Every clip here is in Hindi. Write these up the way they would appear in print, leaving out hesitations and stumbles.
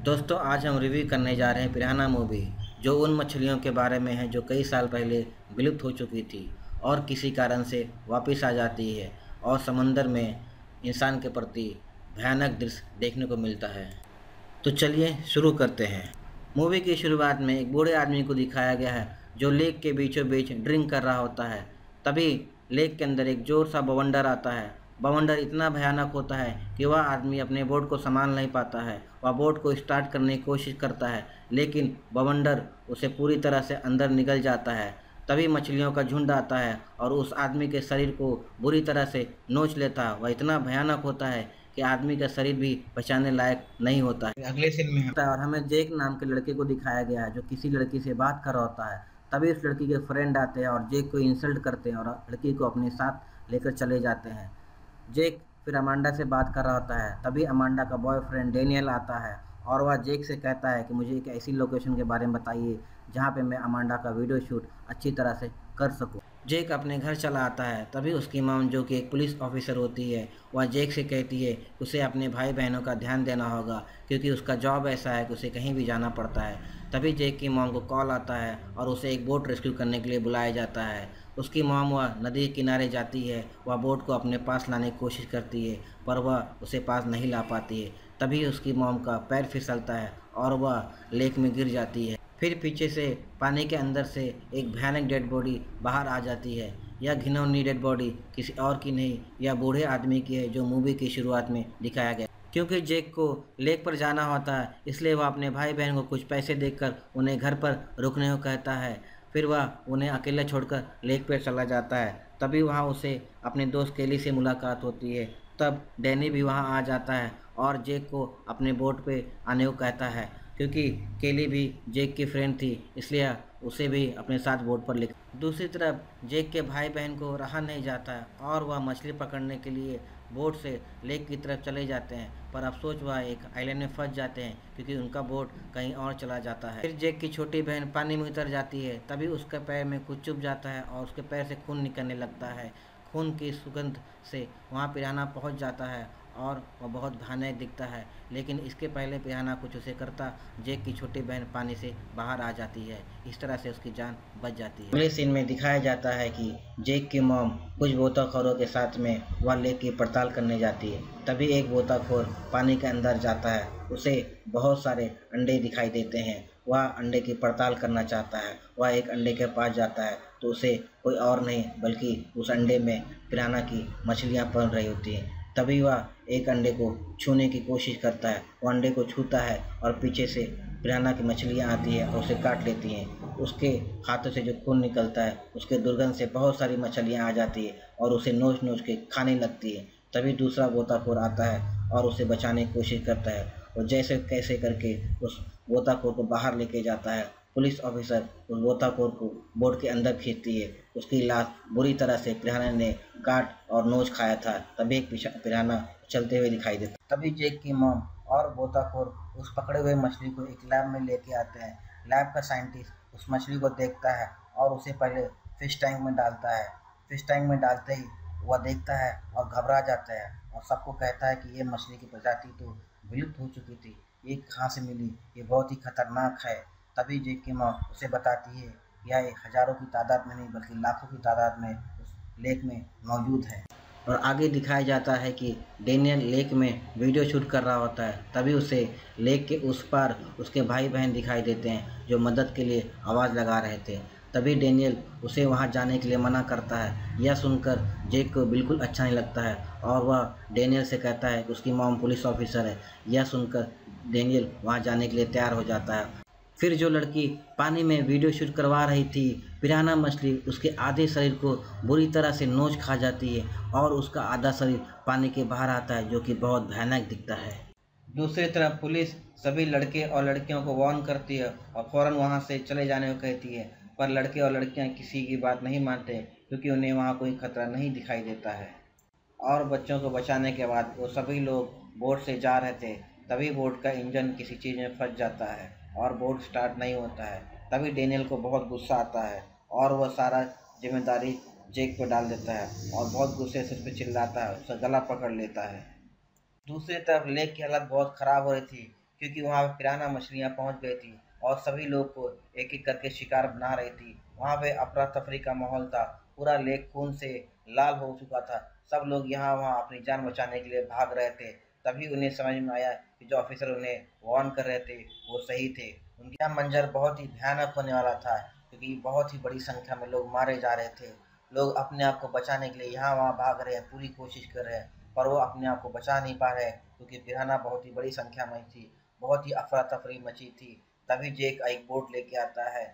दोस्तों आज हम रिव्यू करने जा रहे हैं पिरान्हा मूवी, जो उन मछलियों के बारे में है जो कई साल पहले विलुप्त हो चुकी थी और किसी कारण से वापस आ जाती है और समंदर में इंसान के प्रति भयानक दृश्य देखने को मिलता है। तो चलिए शुरू करते हैं। मूवी की शुरुआत में एक बूढ़े आदमी को दिखाया गया है जो लेक के बीचों बीच ड्रिंक कर रहा होता है। तभी लेक के अंदर एक जोर सा बवंडर आता है। बवंडर इतना भयानक होता है कि वह आदमी अपने बोट को संभाल नहीं पाता है। वह बोट को स्टार्ट करने की कोशिश करता है, लेकिन बवंडर उसे पूरी तरह से अंदर निगल जाता है। तभी मछलियों का झुंड आता है और उस आदमी के शरीर को बुरी तरह से नोच लेता है। वह इतना भयानक होता है कि आदमी का शरीर भी बचाने लायक नहीं होता है। अगले सीन में होता है और हमें जेक नाम के लड़के को दिखाया गया है जो किसी लड़की से बात कर रहा होता है। तभी उस लड़की के फ्रेंड आते हैं और जेक को इंसल्ट करते हैं और लड़की को अपने साथ लेकर चले जाते हैं। जेक फिर अमांडा से बात कर रहा होता है। तभी अमांडा का बॉयफ्रेंड डेनियल आता है और वह जेक से कहता है कि मुझे एक ऐसी लोकेशन के बारे में बताइए जहाँ पे मैं अमांडा का वीडियो शूट अच्छी तरह से कर सकूँ। जेक अपने घर चला आता है। तभी उसकी मॉम, जो कि एक पुलिस ऑफिसर होती है, वह जेक से कहती है कि उसे अपने भाई बहनों का ध्यान देना होगा क्योंकि उसका जॉब ऐसा है कि उसे कहीं भी जाना पड़ता है। तभी जेक की मॉम को कॉल आता है और उसे एक बोट रेस्क्यू करने के लिए बुलाया जाता है। उसकी मॉम वह नदी के किनारे जाती है। वह बोट को अपने पास लाने की कोशिश करती है पर वह उसे पास नहीं ला पाती है। तभी उसकी मॉम का पैर फिसलता है और वह लेक में गिर जाती है। फिर पीछे से पानी के अंदर से एक भयानक डेड बॉडी बाहर आ जाती है। यह घिनौनी डेड बॉडी किसी और की नहीं, यह बूढ़े आदमी की है जो मूवी की शुरुआत में दिखाया गया। क्योंकि जेक को लेक पर जाना होता है, इसलिए वह अपने भाई बहन को कुछ पैसे देकर उन्हें घर पर रुकने को कहता है। फिर वह उन्हें अकेले छोड़कर लेक पर चला जाता है। तभी वहाँ उसे अपने दोस्त केली से मुलाकात होती है। तब डैनी भी वहाँ आ जाता है और जेक को अपने बोट पे आने को कहता है। क्योंकि केली भी जेक की फ्रेंड थी, इसलिए उसे भी अपने साथ बोट पर लिख। दूसरी तरफ जेक के भाई बहन को रहा नहीं जाता है और वह मछली पकड़ने के लिए बोट से लेक की तरफ चले जाते हैं, पर अफसोस वह एक आइलैंड में फंस जाते हैं क्योंकि उनका बोट कहीं और चला जाता है। फिर जेक की छोटी बहन पानी में उतर जाती है। तभी उसके पैर में कुछ चुभ जाता है और उसके पैर से खून निकलने लगता है। खून की सुगंध से वहाँ पिरान्हा पहुँच जाता है और वह बहुत भयानक दिखता है, लेकिन इसके पहले पिरान्हा कुछ उसे करता, जेक की छोटी बहन पानी से बाहर आ जाती है। इस तरह से उसकी जान बच जाती है। अगले सीन में दिखाया जाता है कि जेक की मॉम कुछ गोताखोरों के साथ में वह लेक की पड़ताल करने जाती है। तभी एक गोताखोर पानी के अंदर जाता है। उसे बहुत सारे अंडे दिखाई देते हैं। वह अंडे की पड़ताल करना चाहता है। वह एक अंडे के पास जाता है तो उसे कोई और नहीं बल्कि उस अंडे में पिरान्हा की मछलियाँ पल रही होती हैं। तभी वह एक अंडे को छूने की कोशिश करता है। वो अंडे को छूता है और पीछे से पिरान्हा की मछलियाँ आती हैं और उसे काट लेती हैं। उसके हाथों से जो खून निकलता है, उसके दुर्गंध से बहुत सारी मछलियाँ आ जाती है और उसे नोच नोच के खाने लगती है। तभी दूसरा गोताखोर आता है और उसे बचाने की कोशिश करता है और जैसे कैसे करके उस गोताखोर को बाहर लेके जाता है। पुलिस ऑफिसर उस गोताखोर को बोट के अंदर खींचती है। उसकी लाश बुरी तरह से पिरान्हा ने काट और नोच खाया था। तभी एक पिरान्हा चलते हुए दिखाई देता। तभी जेक की मॉम और गोताखोर उस पकड़े हुए मछली को एक लैब में लेके आते हैं। लैब का साइंटिस्ट उस मछली को देखता है और उसे पहले फिश टैंक में डालता है। फिश टैंक में डालते ही वह देखता है और घबरा जाता है और सबको कहता है कि ये मछली की प्रजाति तो विलुप्त हो चुकी थी, ये कहाँ से मिली, ये बहुत ही खतरनाक है। तभी जेक की मॉम उसे बताती है कि यह हजारों की तादाद में नहीं बल्कि लाखों की तादाद में उस लेक में मौजूद है। और आगे दिखाया जाता है कि डेनियल लेक में वीडियो शूट कर रहा होता है। तभी उसे लेक के उस पार उसके भाई बहन दिखाई देते हैं जो मदद के लिए आवाज़ लगा रहे थे। तभी डेनियल उसे वहां जाने के लिए मना करता है। यह सुनकर जेक को बिल्कुल अच्छा नहीं लगता है और वह डेनियल से कहता है कि उसकी मॉम पुलिस ऑफिसर है। यह सुनकर डेनियल वहां जाने के लिए तैयार हो जाता है। फिर जो लड़की पानी में वीडियो शूट करवा रही थी, पिरान्हा मछली उसके आधे शरीर को बुरी तरह से नोच खा जाती है और उसका आधा शरीर पानी के बाहर आता है, जो कि बहुत भयानक दिखता है। दूसरी तरफ पुलिस सभी लड़के और लड़कियों को वार्न करती है और फौरन वहां से चले जाने को कहती है, पर लड़के और लड़कियां किसी की बात नहीं मानते क्योंकि उन्हें वहां कोई खतरा नहीं दिखाई देता है। और बच्चों को बचाने के बाद वो सभी लोग बोट से जा रहे थे। तभी बोट का इंजन किसी चीज़ में फंस जाता है और बोट स्टार्ट नहीं होता है। तभी डेनियल को बहुत गुस्सा आता है और वह सारा जिम्मेदारी जेक पर डाल देता है और बहुत गुस्से से उस पर चिल्लाता है, उसका गला पकड़ लेता है। दूसरी तरफ लेक की हालत बहुत ख़राब हो रही थी क्योंकि वहाँ पे पिराना मछलियाँ पहुँच गई थी और सभी लोग को एक एक करके शिकार बना रही थी। वहाँ पे अफरा तफरी का माहौल था, पूरा लेक खून से लाल हो चुका था। सब लोग यहाँ वहाँ अपनी जान बचाने के लिए भाग रहे थे। तभी उन्हें समझ में आया कि जो ऑफिसर उन्हें वार्न कर रहे थे वो सही थे। उनका मंजर बहुत ही भयानक होने वाला था, क्योंकि बहुत ही बड़ी संख्या में लोग मारे जा रहे थे। लोग अपने आप को बचाने के लिए यहाँ वहाँ भाग रहे हैं, पूरी कोशिश कर रहे हैं, पर वो अपने आप को बचा नहीं पा रहे, क्योंकि पिराना बहुत ही बड़ी संख्या में थी। बहुत ही अफरा तफरी मची थी। तभी जेक एक बोट लेके आता है।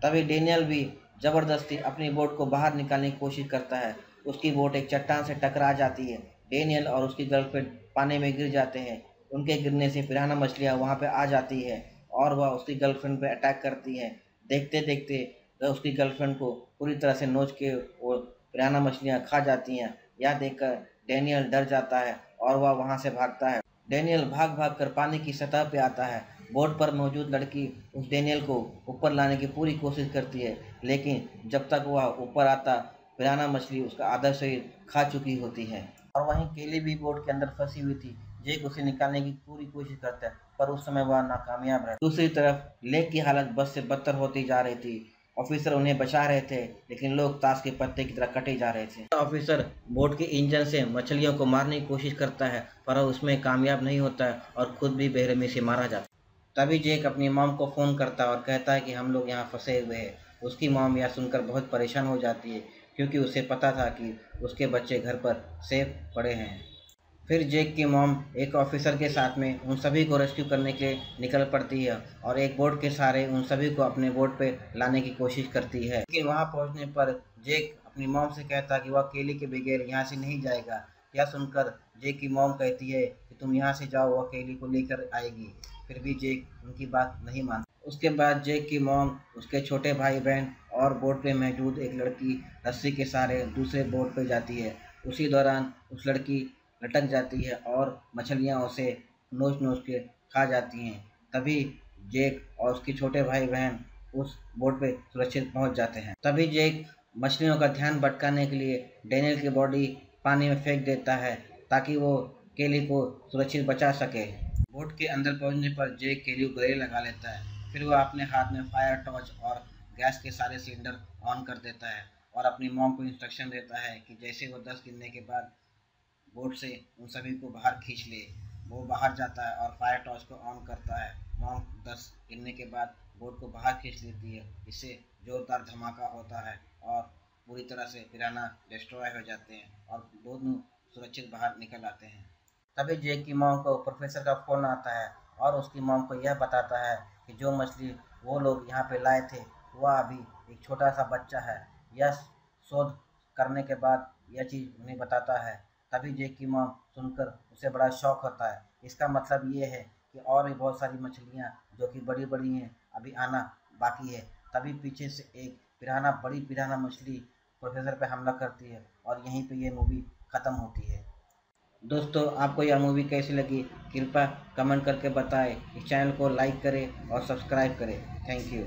तभी डेनियल भी जबरदस्ती अपनी बोट को बाहर निकालने की कोशिश करता है। उसकी बोट एक चट्टान से टकरा जाती है। डेनियल और उसकी गर्लफ्रेंड पानी में गिर जाते हैं। उनके गिरने से पिराना मछलियाँ वहाँ पे आ जाती है और वह उसकी गर्लफ्रेंड पे अटैक करती है। देखते देखते वह उसकी गर्लफ्रेंड को पूरी तरह से नोच के वो पिराना मछलियाँ खा जाती हैं। यह देखकर डेनियल डर जाता है और वह वहाँ से भागता है। डेनियल भाग भाग कर पानी की सतह पे आता है। बोट पर मौजूद लड़की उस डेनियल को ऊपर लाने की पूरी कोशिश करती है, लेकिन जब तक वह ऊपर आता पिराना मछली उसका आधा शरीर खा चुकी होती है। और वहीं केली भी बोट के अंदर फंसी हुई थी। जेक उसे निकालने की पूरी कोशिश करता है, पर उस समय वह नाकामयाब रहा। दूसरी तरफ लेक की हालत बद से बदतर होती जा रही थी। ऑफिसर उन्हें बचा रहे थे, लेकिन लोग ताश के पत्ते की तरह कटे जा रहे थे। ऑफिसर बोट के इंजन से मछलियों को मारने की कोशिश करता है, पर उसमें कामयाब नहीं होता है और खुद भी बेरहमी से मारा जाता है। तभी जेक अपनी मॉम को फ़ोन करता है और कहता है कि हम लोग यहाँ फंसे हुए हैं। उसकी मॉम यह सुनकर बहुत परेशान हो जाती है, क्योंकि उसे पता था कि उसके बच्चे घर पर सेफ पड़े हैं। फिर जेक की मॉम एक ऑफिसर के साथ में उन सभी को रेस्क्यू करने के लिए निकल पड़ती है और एक बोट के सहारे उन सभी को अपने बोट पे लाने की कोशिश करती है। लेकिन वहां पहुंचने पर जेक अपनी मॉम से कहता है कि वह केली के बगैर यहाँ से नहीं जाएगा। यह सुनकर जेक की मॉम कहती है कि तुम यहाँ से जाओ, वह केली को लेकर आएगी। फिर भी जेक उनकी बात नहीं मानता। उसके बाद जेक की मॉम, उसके छोटे भाई बहन और बोट पे मौजूद एक लड़की रस्सी के सहारे दूसरे बोट पे जाती है। उसी दौरान उस लड़की लटक जाती है और मछलियाँ उसे नोच नोच के खा जाती हैं। तभी जेक और उसके छोटे भाई बहन उस बोट पे सुरक्षित पहुंच जाते हैं। तभी जेक मछलियों का ध्यान भटकाने के लिए डेनियल की बॉडी पानी में फेंक देता है, ताकि वो केली को सुरक्षित बचा सके। बोट के अंदर पहुंचने पर जेक केली को गले लगा लेता है। फिर वह अपने हाथ में फायर टॉर्च और गैस के सारे सिलेंडर ऑन कर देता है और अपनी मॉम को इंस्ट्रक्शन देता है कि जैसे वो 10 गिनने के बाद बोट से उन सभी को बाहर खींच ले। वो बाहर जाता है और फायर टॉर्च को ऑन करता है। मॉम 10 गिनने के बाद बोट को बाहर खींच लेती है। इससे जोरदार धमाका होता है और पूरी तरह से पिराना डिस्ट्रॉय हो जाते हैं और दोनों सुरक्षित बाहर निकल आते हैं। तभी जेक की मॉम को प्रोफेसर का फ़ोन आता है और उसकी मॉम को यह बताता है कि जो मछली वो लोग यहाँ पे लाए थे वह अभी एक छोटा सा बच्चा है। यह शोध करने के बाद यह चीज़ उन्हें बताता है। तभी जेक की मॉम सुनकर उसे बड़ा शौक होता है। इसका मतलब ये है कि और भी बहुत सारी मछलियाँ जो कि बड़ी बड़ी हैं अभी आना बाकी है। तभी पीछे से एक बड़ी पिराना मछली प्रोफेसर पे हमला करती है और यहीं पे ये मूवी ख़त्म होती है। दोस्तों, आपको यह मूवी कैसी लगी कृपया कमेंट करके बताएं। इस चैनल को लाइक करें और सब्सक्राइब करें। Thank you.